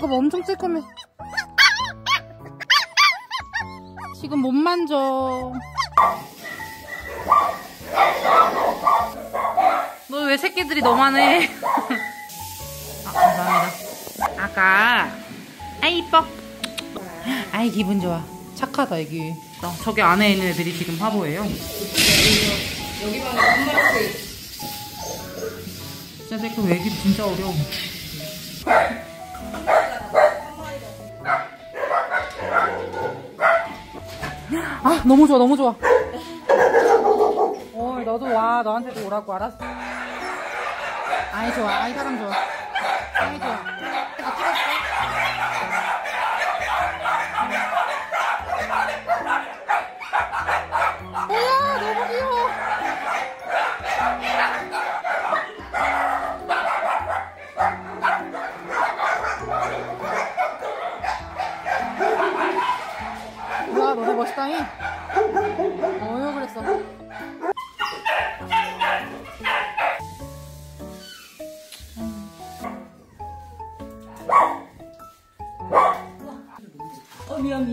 이거 뭐 엄청 쬐끔해. 지금 못 만져. 너 왜 새끼들이 너만해? 아, 감사합니다. 아까 아이 이뻐. 아이 기분 좋아. 착하다 애기. 저기 안에 있는 애들이 지금 화보예요. 여기만 한 마리씩. 진짜 새끼 애기 진짜 어려워. 아 너무 좋아 너무 좋아. 너도 와. 너한테도 오라고. 알았어. 아이 좋아. 아이 사람 좋아. 아이 좋아. 다 찍었어? 뭐야 너무 귀여워. 우와 너네 멋있다잉. 어휴 그랬어. 미안.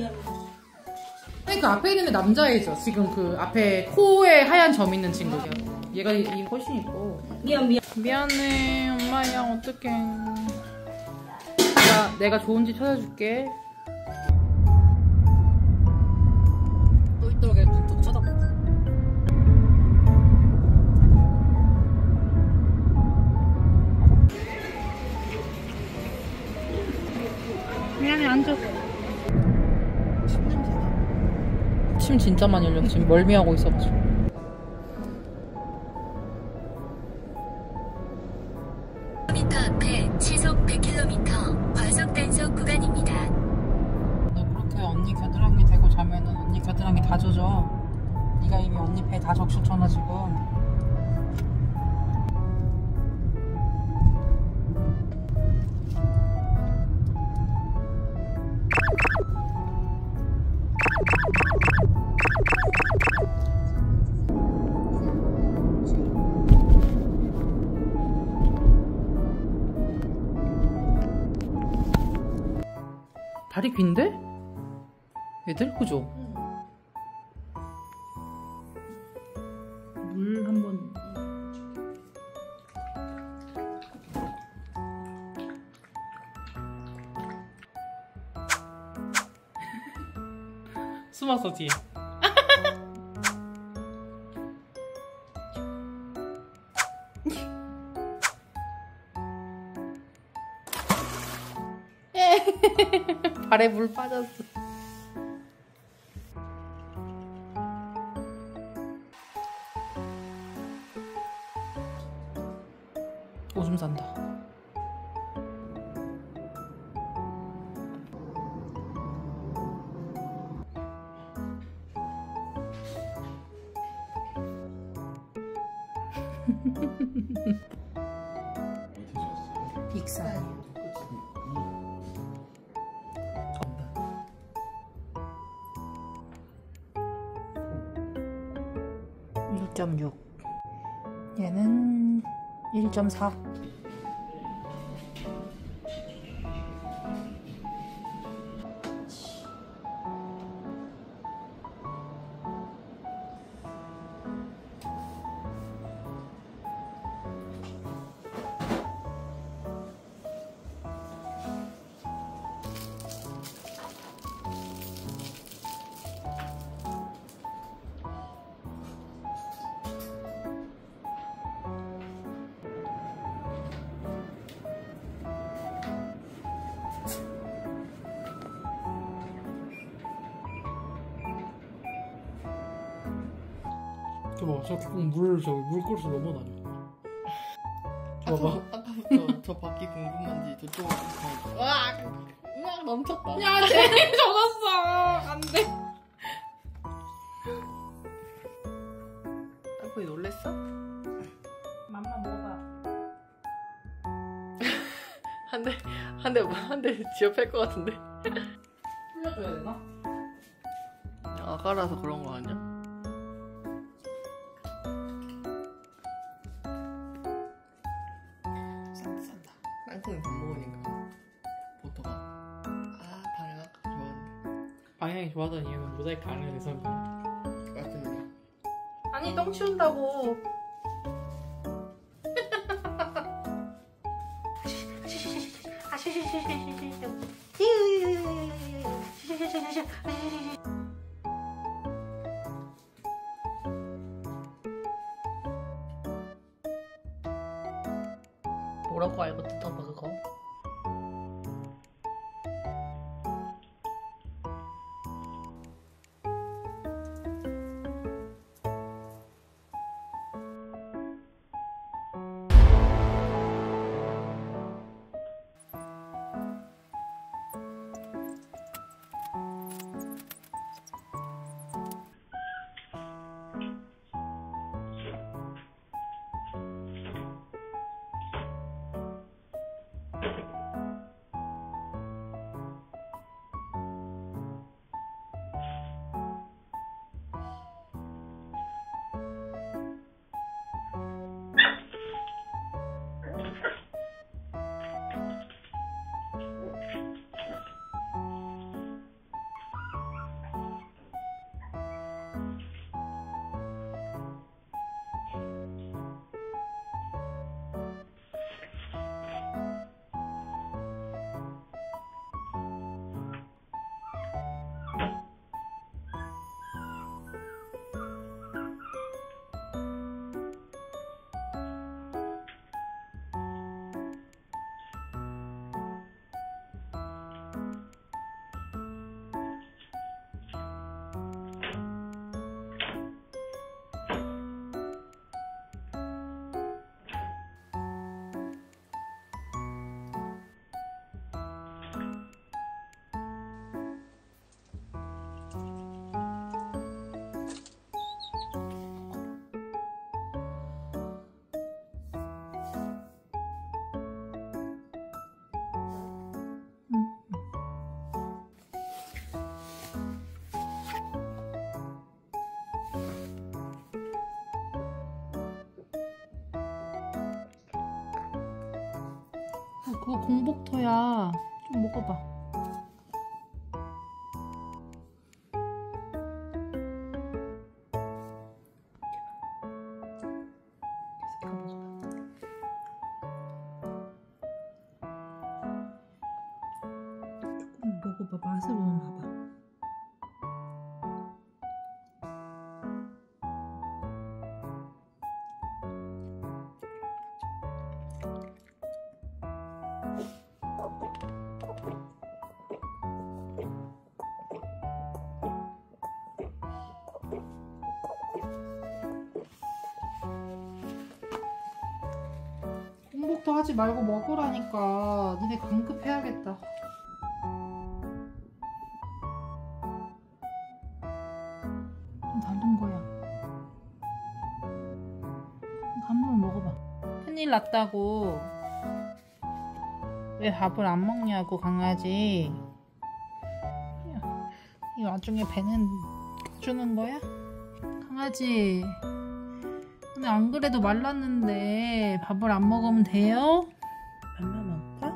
아니 그 앞에 있는 애 남자애죠. 지금 그 앞에 코에 하얀 점 있는 친구죠. 얘가 훨씬 이뻐. 미안해 엄마야. 어떡해. 내가 좋은 집 찾아줄게. 또 있더라고. 눈 쳐다봐. 미안해 앉아. 침 진짜 많이 흘려. 지금 멀미하고 있어가지고. 앞에 시속 100km 과속 단속 구간입니다. 너 그렇게 언니 겨드랑이 대고 자면은 언니 겨드랑이 다 젖어. 네가 이미 언니 배 다 적셨잖아 지금. 다리 긴데? 얘들? 그죠? 물 한번. 숨었어 뒤에. 발에 물 빠졌어. 오줌 싼다. 익산. 1.6. 얘는 1.4. 저봐, 저 물그릇을 넘어다녀. 저봐. 아까부터 저 바퀴 궁금한지 저쪽으로 가니까. 으악 넘쳤다. 야, 쟤 젖었어. 안 돼. 아이고 놀랬어? 맘마 먹어봐. 한 대 지어팰 것 같은데. 풀려줘야 되나? 아가라서 그런 거 아니야? 산다. 땅콩이 밥 먹으니까 공복도가 방향 좋아하는데 방향이 좋아하던 이유는 모자이크 안 해서인가요? 맞습니다. 아니 똥 치운다고. 뭐라고 알고 뜯어봐 그거? 그거 공복토야. 좀 먹어봐. 이거 먹어봐. 조금 먹어봐. 맛으로는 봐봐. 공복도 하지 말고 먹으라니까. 너네 강급해야겠다. 좀 다른 거야. 한 번 먹어봐. 큰일 났다고. 왜 밥을 안 먹냐고 강아지. 이 와중에 배는 주는 거야? 강아지 근데 안 그래도 말랐는데 밥을 안 먹으면 돼요? 밥만 먹을까?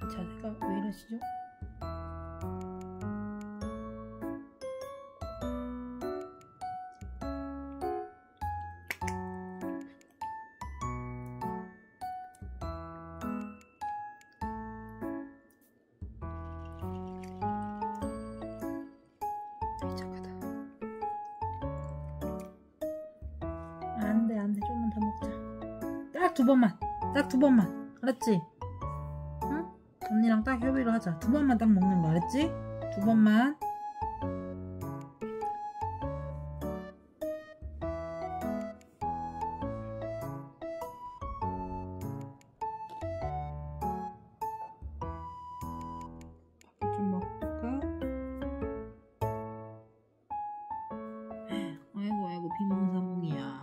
자세가 왜 이러시죠? 안돼 좀만 더 먹자. 딱 두 번만 알았지? 응? 언니랑 딱 협의를 하자. 두 번만 딱 먹는 거 알았지? 두 번만. 밥 좀 먹을까? 아이고 비몽사몽이야.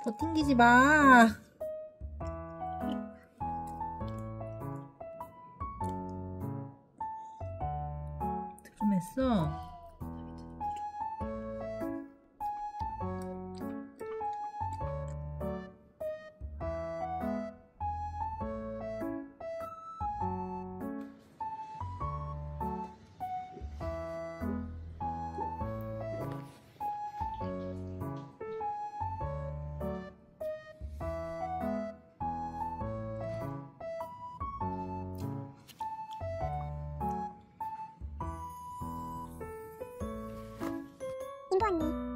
버팅기지 마. 일어났어? 인보 언니.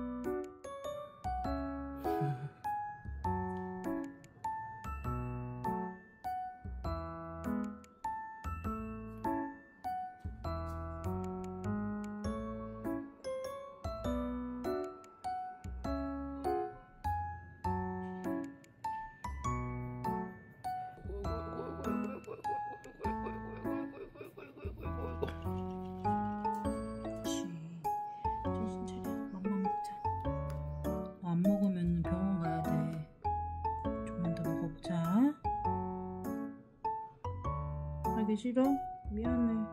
안 먹으면 병원 가야 돼. 좀만 더 먹어보자. 하기 싫어? 미안해.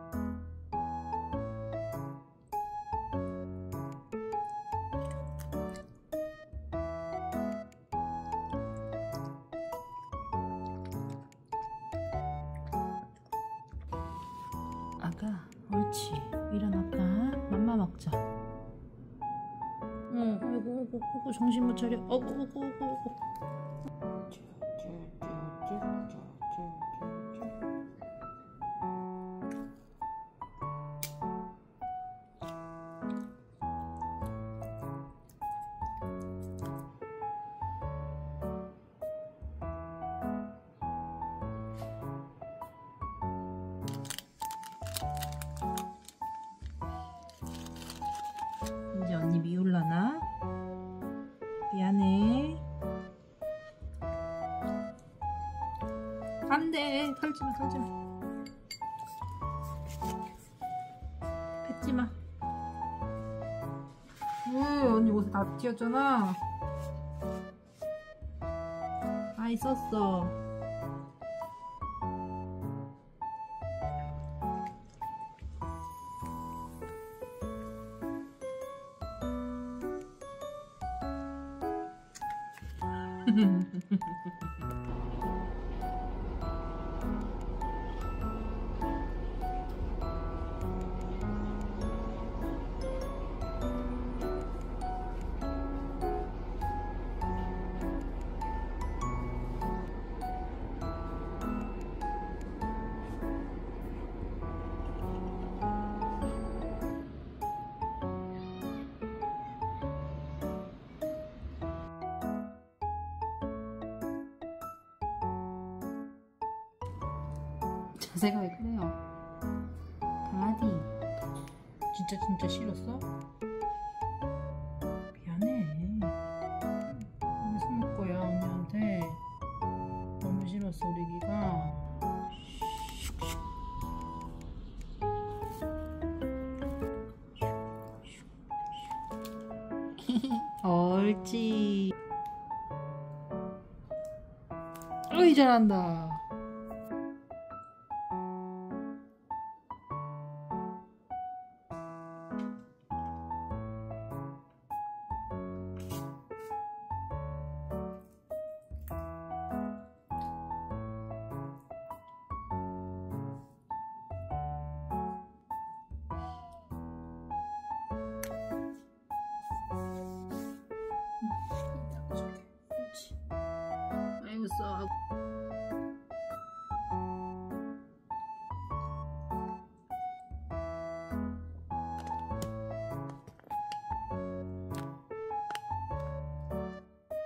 아가, 옳지. 일어나봐. 맘마 먹자. 아이고, 정신 못 차려. 어구. 이제 언니 미울라나? 미안해. 안돼. 털지마. 뱉지마. 왜 언니 옷에 다 튀었잖아. 아이 썼어. 자세가 왜 그래요? 강아지 진짜 싫었어? 미안해. 왜 숨을 거야 언니한테. 너무 싫었어 우리 애기가. 옳지. 어이 잘한다. 아이고 써.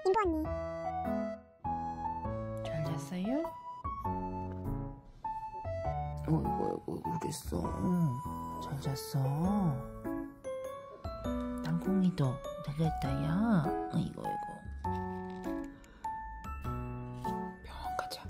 인보 언니. 잘 잤어요? 어이구 그랬어. 잘 잤어. 땅콩이도 잘했다야. 아이고. 병원 가자.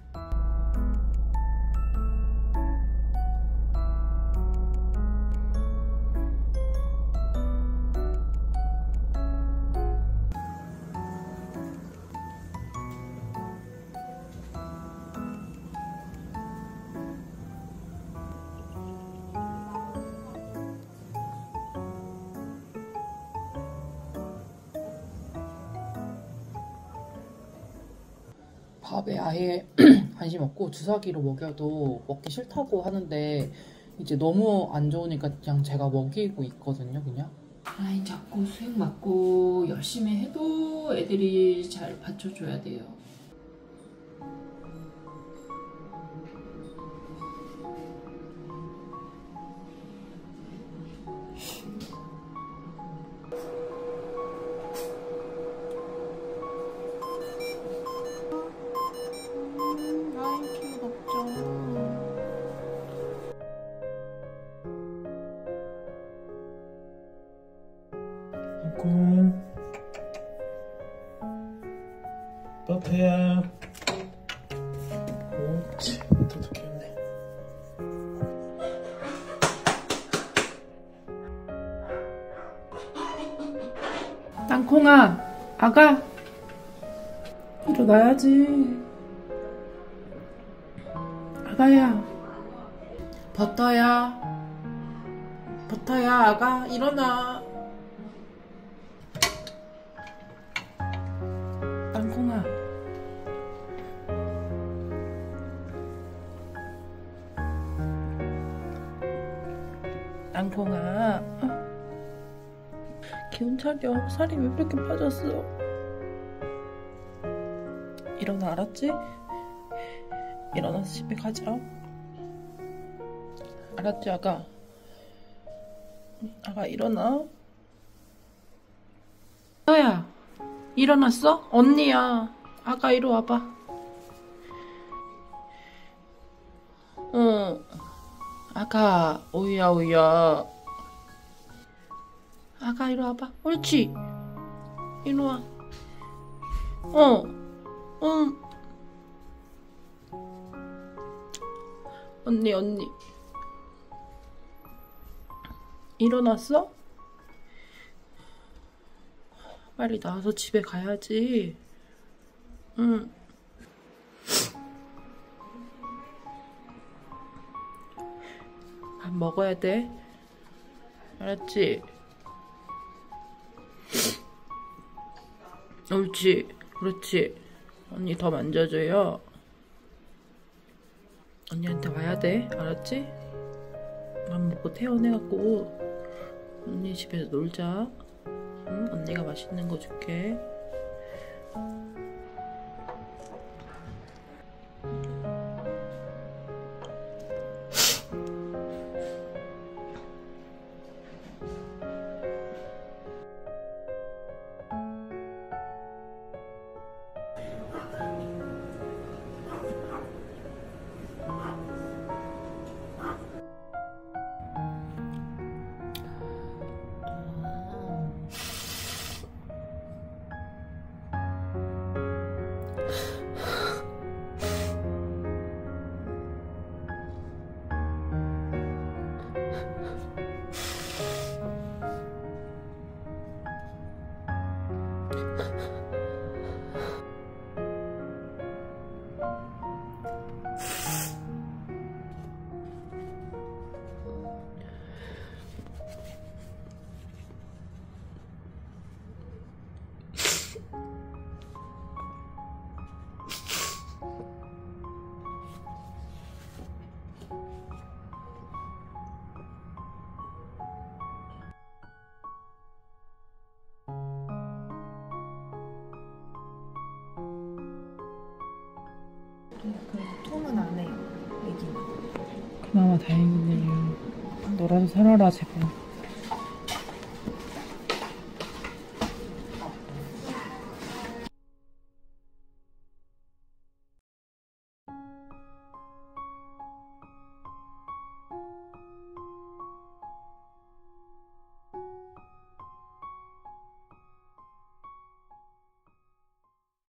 밥에 아예 관심 없고 주사기로 먹여도 먹기 싫다고 하는데 이제 너무 안 좋으니까 그냥 제가 먹이고 있거든요, 그냥. 아이, 자꾸 수액 맞고 열심히 해도 애들이 잘 받쳐줘야 돼요. 버터야. 옳지. 버터도 귀엽네. 땅콩아, 아가 일어나야지. 아가야, 버터야, 버터야, 아가 일어나. 땅콩아, 땅콩아, 기운 차려. 살이 왜 그렇게 빠졌어? 일어나, 알았지? 일어나서 집에 가자. 알았지, 아가? 아가 일어나. 너야, 일어났어? 언니야. 아가 이리 와봐. 응. 아가, 오야 오야. 아가 이리 와봐. 옳지. 이리 와. 응. 언니. 일어났어? 빨리 나와서 집에 가야지. 응. 밥 먹어야 돼. 알았지? 옳지. 그렇지. 언니 더 만져줘요. 언니한테 와야 돼. 알았지? 밥 먹고 퇴원해갖고 언니 집에서 놀자. 응? 언니가 맛있는 거 줄게. 그래도 톰은 안 해요, 애기는. 그나마 다행이네요. 너라도 살아라, 제발.